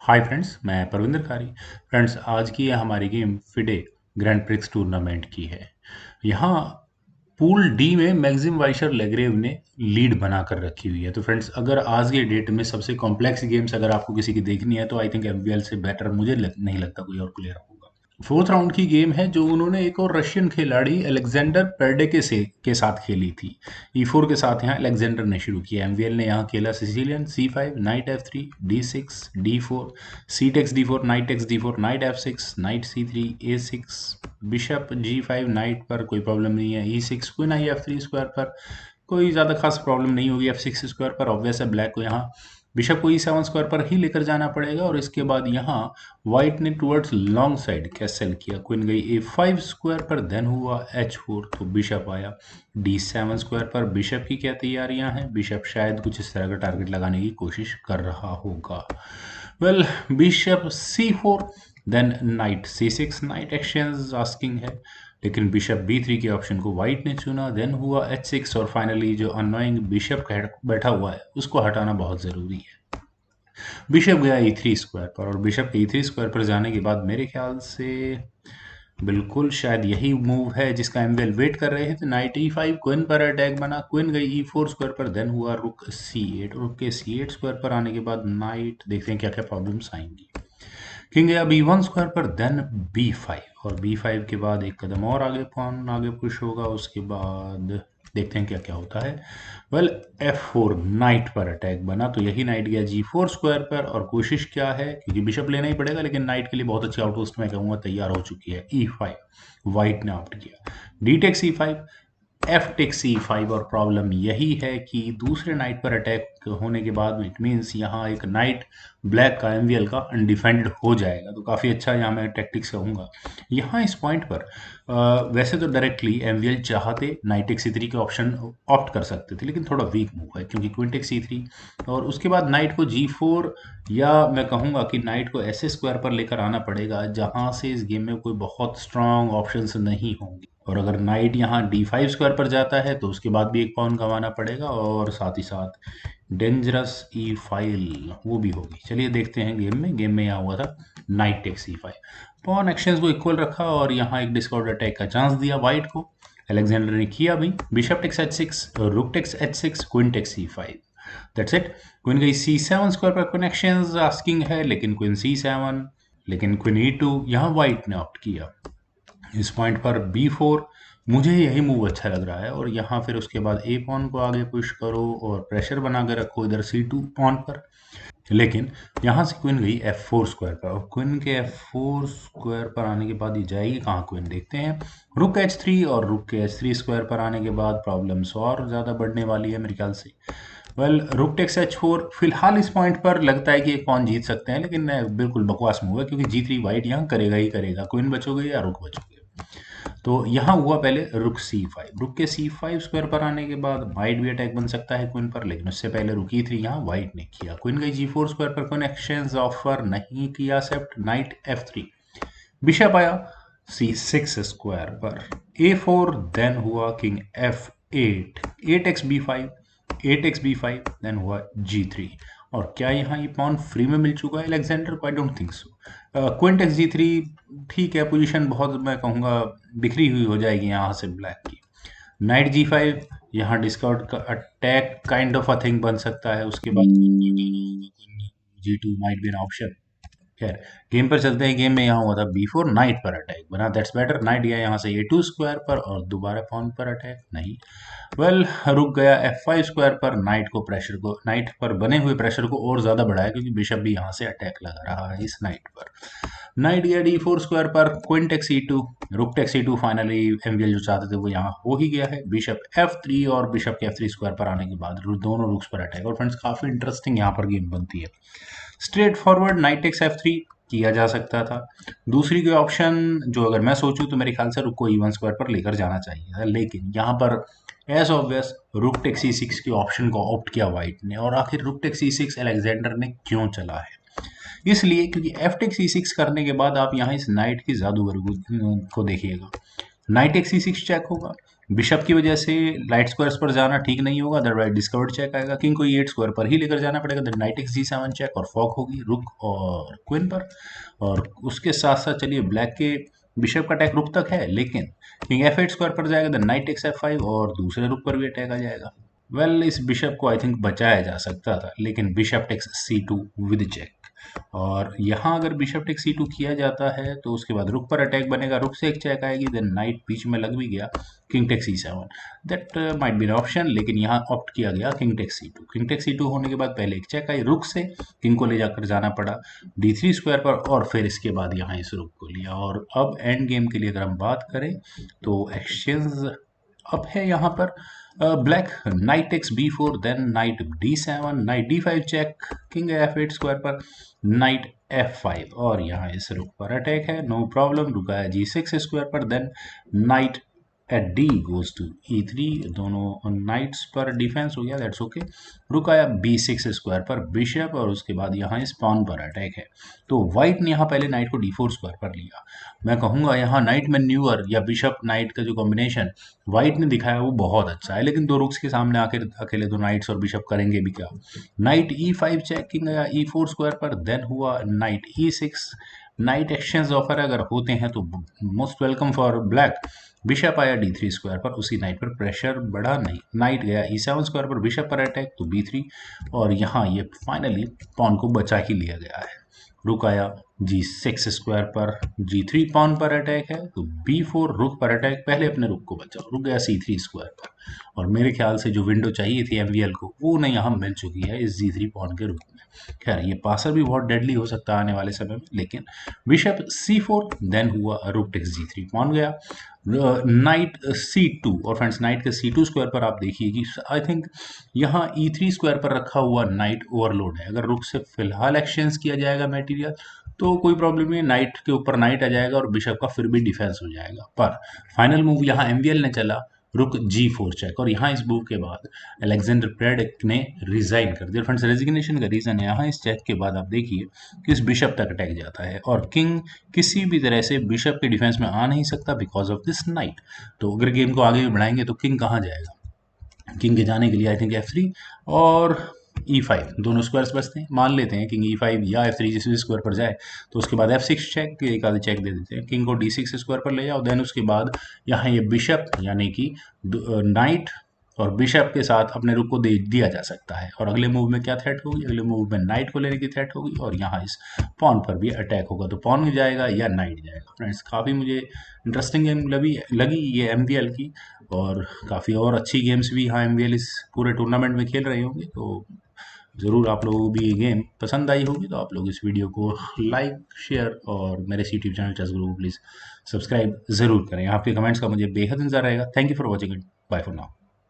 Hi friends, मैं परविंदर खारी। Friends, आज की ये हमारी game FIDE grand prix tournament की है। यहाँ पूल डी में मैक्सिम वाइशर लेग्रेव ने लीड बनाकर रखी हुई है। तो फ्रेंड्स, अगर आज के डेट में सबसे कॉम्प्लेक्स गेम्स अगर आपको किसी की देखनी है तो आई थिंक एमवीएल से बेटर नहीं लगता कोई और प्लेयर होगा। फोर्थ राउंड की गेम है जो उन्होंने एक और रशियन खिलाड़ी अलेक्जेंडर पेरडे के साथ खेली थी। E4 के साथ यहाँ अलेक्जेंडर ने शुरू किया। एमवीएल ने यहाँ खेला Sicilian C5, knight F3, D6, D4, C takes D4, knight takes D4, knight F6, knight C3, A6, bishop G5, knight पर कोई प्रॉब्लम नहीं है। E6, क्वीन आई F3 स्क्वायर पर कोई ज़्यादा खास प्रॉब्लम नहीं होगी। F6 स्क्वायर पर ऑब्वियस है ब्लैक को यहाँ बिशप को E7 स्क्वायर पर ही लेकर जाना पड़ेगा। और इसके बाद यहाँ व्हाइट ने टुवर्ड्स लॉन्ग साइड कैसल किया। क्वीन गई A5 स्क्वायर पर, देन हुआ H4, तो बिशप आया D7 स्क्वायर पर। बिशप की क्या तैयारियां हैं? बिशप शायद कुछ इस तरह का टारगेट लगाने की कोशिश कर रहा होगा। Well, bishop C4, then knight C6, knight exchange asking है, लेकिन बिशप B3 के ऑप्शन को व्हाइट ने चुना। देन हुआ H6 और फाइनली जो अनोइंग बिशप बैठा हुआ है उसको हटाना बहुत ज़रूरी है। बिशप गया E3 स्क्वायर पर, और बिशप के E3 स्क्वायर पर जाने के बाद मेरे ख्याल से बिल्कुल शायद यही मूव है जिसका एमवेल वेट कर रहे हैं। तो नाइट E5, क्वीन पर अटैक बना। क्वीन गई E4 स्क्वायर पर, देन हुआ रुक C8। रुक के C8 स्क्वायर पर आने के बाद नाइट, देखते हैं क्या क्या प्रॉब्लम्स आएंगी। किंग गया B1 स्क्वायर पर, देन B5, और B5 के बाद एक कदम और आगे पॉन आगे पुश होगा। उसके बाद देखते हैं क्या क्या होता है। वेल, F4, नाइट पर अटैक बना, तो यही नाइट गया G4 स्क्वायर पर। और कोशिश क्या है, क्योंकि बिशप लेना ही पड़ेगा, लेकिन नाइट के लिए बहुत अच्छी आउटपोस्ट मैं कहूँगा तैयार हो चुकी है। E5, वाइट ने ऑप्ट किया। D takes E5, F tech C5, और प्रॉब्लम यही है कि दूसरे नाइट पर अटैक होने के बाद इट मीन्स यहाँ एक नाइट ब्लैक का एमवीएल का अनडिफेंडेड हो जाएगा। तो काफ़ी अच्छा यहाँ मैं टैक्टिक्स कहूँगा। यहाँ इस पॉइंट पर वैसे तो डायरेक्टली एमवीएल चाहते नाइट टेक C3 के ऑप्शन ऑप्ट कर सकते थे, लेकिन थोड़ा वीक मूव है क्योंकि क्वीन टेक C3 और उसके बाद नाइट को G4, या मैं कहूँगा कि नाइट को ऐसे स्क्वायर पर लेकर आना पड़ेगा जहाँ से इस गेम में कोई बहुत स्ट्रांग ऑप्शंस नहीं होंगे। और अगर नाइट यहाँ D5 स्क्वायर पर जाता है तो उसके बाद भी एक पॉन गंवाना पड़ेगा, और साथ ही साथ डेंजरस E5 वो भी होगी। चलिए देखते हैं गेम में यहाँ हुआ था knight take C5। Pawn actions को इक्वल रखा और यहाँ एक डिस्कॉर्ड अटैक का चांस दिया वाइट को। अलेक्जेंडर ने किया भी, bishop takes H6, rook takes H6, queen takes C5। That's it. Queen गई C7 स्क्वायर पर, कनेक्शंस आस्किंग है, लेकिन क्वीन C7, लेकिन क्वीन E2, यहाँ वाइट ने ऑप्ट किया। इस पॉइंट पर B4, मुझे यही मूव अच्छा लग रहा है। और यहाँ फिर उसके बाद A पॉन को आगे पुश करो और प्रेशर बना के रखो इधर C2 पॉन पर। लेकिन यहाँ से क्वीन गई F4 स्क्वायर पर, और क्वीन के F4 स्क्वायर पर आने के बाद ये जाएगी कहाँ क्वीन, देखते हैं। रुक H3, और रुक के H3 स्क्वायर पर आने के बाद प्रॉब्लम्स और ज़्यादा बढ़ने वाली है मेरे ख्याल से। वेल, रुक टेक्स H4, फिलहाल इस पॉइंट पर लगता है कि एक पॉन जीत सकते हैं, लेकिन बिल्कुल बकवास मूव है क्योंकि G3 वाइट यहाँ करेगा ही करेगा। क्वीन बचोगे या रुक बचोगे। तो यहाँ हुआ पहले रुक C5। रुक के C5 स्क्वायर पर आने के बाद वाइट भी अटैक बन सकता है क्वीन पर, लेकिन उससे पहले रुक E3 यहाँ वाइट ने किया। क्वीन गई G4 स्क्वायर पर, क्वीन एक्सचेंज ऑफर नहीं किया एक्सेप्ट। नाइट F3, बिशप आया C6 स्क्वायर पर, A4, देन हुआ king F8, 8x B5, then हुआ G3। और क्या यहाँ ये पॉन फ्री में मिल चुका है अलेक्जेंडर को? I don't think so. Queen takes G3, ठीक है, पोजीशन बहुत मैं कहूँगा बिखरी हुई हो जाएगी यहाँ से ब्लैक की। नाइट G5, यहाँ डिस्काउंट का attack kind of a thing बन सकता है। उसके बाद G2 might be an option. खैर, गेम पर चलते हैं। गेम में यहाँ हुआ था B4, नाइट पर अटैक बना, दैट्स बेटर। नाइट गया यहाँ से A2 स्क्वायर पर, और दोबारा पॉन पर अटैक नहीं। वेल, रुक गया F5 स्क्वायर पर। नाइट पर बने हुए प्रेशर को और ज़्यादा बढ़ाया क्योंकि बिशप भी यहाँ से अटैक लगा रहा है इस नाइट पर। नाइट गया D4 स्क्वायर पर, queen takes E2, rook takes E2। Finally एमवीएल जो चाहते थे वो यहाँ हो ही गया है। बिशप F3, और बिशप के F3 स्क्वायर पर आने के बाद दोनों रुक्स पर अटैक। और फ्रेंड्स, काफ़ी इंटरेस्टिंग यहाँ पर गेम बनती है। Straight forward knight takes F3 किया जा सकता था। दूसरी कोई ऑप्शन जो अगर मैं सोचूं तो मेरे ख्याल से रुक को E1 स्क्वायर पर लेकर जाना चाहिए था, लेकिन यहाँ पर as obvious rook takes C6 के ऑप्शन को ऑप्ट किया वाइट ने। और आखिर रुक टेक्स C6 अलेक्जेंडर ने क्यों चला है? इसलिए क्योंकि एफ टेक्स C6 करने के बाद आप यहाँ इस नाइट की जादूगर को देखिएगा। नाइट टेक्स C6 चेक होगा, बिशप की वजह से लाइट स्क्वायर्स पर जाना ठीक नहीं होगा, अदरवाइज डिस्कवर्ड चेक आएगा। किंग को E8 स्क्वायर पर ही लेकर जाना पड़ेगा, then knight x G7 check और फॉक होगी रुक और क्वीन पर। और उसके साथ साथ चलिए ब्लैक के बिशप का अटैक रुक तक है, लेकिन किंग F8 स्क्वायर पर जाएगा, देन नाइट टेक्स F5 और दूसरे रुक पर भी अटैक आ जाएगा। इस बिशप को आई थिंक बचाया जा सकता था, लेकिन bishop takes C2 with check. और यहाँ अगर बिशप टेक C2 किया जाता है तो उसके बाद रुक पर अटैक बनेगा, रुक से एक चेक आएगी, देन नाइट बीच में लग भी गया, king take C7। That might be an option, लेकिन यहाँ ऑप्ट किया गया king take C2। King take C2 होने के बाद पहले एक चेक आई, रुक से किंग को ले जाकर जाना पड़ा D3 स्क्वायर पर, और फिर इसके बाद यहाँ इस रुक को लिया। और अब एंड गेम के लिए अगर हम बात करें तो एक्सचेंज अब है यहाँ पर black knight takes B4, then knight D7, knight D5 check, king F8 square पर, नाइट F5, और यहाँ इस रुक पर अटैक है, नो प्रॉब्लम, रुका है G6 स्क्वायर पर, then knight eight D goes to E3, दोनों नाइट्स पर डिफेंस हो गया, दैट्स ओके। रुक आया B6 स्क्वायर पर बिशप, और उसके बाद यहाँ इस पॉन पर अटैक है। तो व्हाइट ने यहाँ पहले नाइट को D4 स्क्वायर पर लिया। मैं कहूँगा यहाँ नाइट मैन्यूअर या बिशप नाइट का जो कॉम्बिनेशन व्हाइट ने दिखाया वो बहुत अच्छा है, लेकिन दो रुक्स के सामने आकर अकेले दो नाइट्स और बिशप करेंगे भी क्या। नाइट E5 चेकिंग या E4 स्क्वायर पर, देन हुआ night E6। Night exchange offer अगर होते हैं तो most welcome for black. Bishop आया D3 स्क्वायर पर, उसी नाइट पर प्रेशर बढ़ा नहीं, नाइट गया E7 स्क्वायर पर, बिशप पर अटैक तो B3, और यहाँ ये फाइनली पॉन को बचा ही लिया गया है। रुक आया G6 स्क्वायर पर, G3 पॉन पर अटैक है तो B4 रुक पर अटैक, पहले अपने रुक को बचाओ, रुक गया C3 स्क्वायर पर। और मेरे ख्याल से जो विंडो चाहिए थी MVL को वो नहीं यहाँ मिल चुकी है इस G3 पॉन के रूप में। खैर ये पासर भी बहुत डेडली हो सकता है आने वाले समय में, लेकिन बिशप C4, देन हुआ रुक टेक्स G3, पॉन गया, नाइट C2, और फ्रेंड्स नाइट के C2 स्क्वायर पर आप देखिए कि आई थिंक यहाँ E3 स्क्वायर पर रखा हुआ नाइट ओवरलोड है। अगर रुक से फिलहाल एक्सचेंज किया जाएगा मटेरियल तो कोई प्रॉब्लम नहीं, नाइट के ऊपर नाइट आ जाएगा और बिशप का फिर भी डिफेंस हो जाएगा। पर फाइनल मूव यहाँ MVL ने चला रुक G4 चेक, और यहाँ इस मूव के बाद अलेक्जेंडर प्रेडिक ने रिजाइन कर दिया। फ्रेंड्स रेजिग्नेशन का रीजन है यहाँ इस चेक के बाद आप देखिए कि इस बिशप तक अटैक जाता है और किंग किसी भी तरह से बिशप के डिफेंस में आ नहीं सकता बिकॉज ऑफ दिस नाइट। तो अगर गेम को आगे भी बढ़ाएंगे तो किंग कहाँ जाएगा, किंग के जाने के लिए आई थिंक F3 और E5 दोनों स्क्वायर्स बचते हैं। मान लेते हैं किंग E5 या F3 जिस भी स्क्वायर पर जाए तो उसके बाद F6 चेक, एक आधे चेक दे देते हैं, किंग को D6 स्क्वायर पर ले जाओ, देन उसके बाद यहाँ ये बिशप यानी कि नाइट और बिशप के साथ अपने रुक को दे दिया जा सकता है। और अगले मूव में क्या थ्रेट होगी, अगले मूव में नाइट को लेने की थ्रेट होगी, और यहाँ इस पॉन पर भी अटैक होगा, तो पॉन जाएगा या नाइट जाएगा। फ्रेंड्स काफ़ी मुझे इंटरेस्टिंग गेम लगी ये MVL की, और काफ़ी और अच्छी गेम्स भी यहाँ MVL इस पूरे टूर्नामेंट में खेल रहे होंगे। तो ज़रूर आप लोगों को भी ये गेम पसंद आई होगी, तो आप लोग इस वीडियो को लाइक शेयर और मेरे यूट्यूब चैनल चेस गुरु को प्लीज़ सब्सक्राइब ज़रूर करें। आपके कमेंट्स का मुझे बेहद इंतजार रहेगा। Thank you for watching it, bye for now.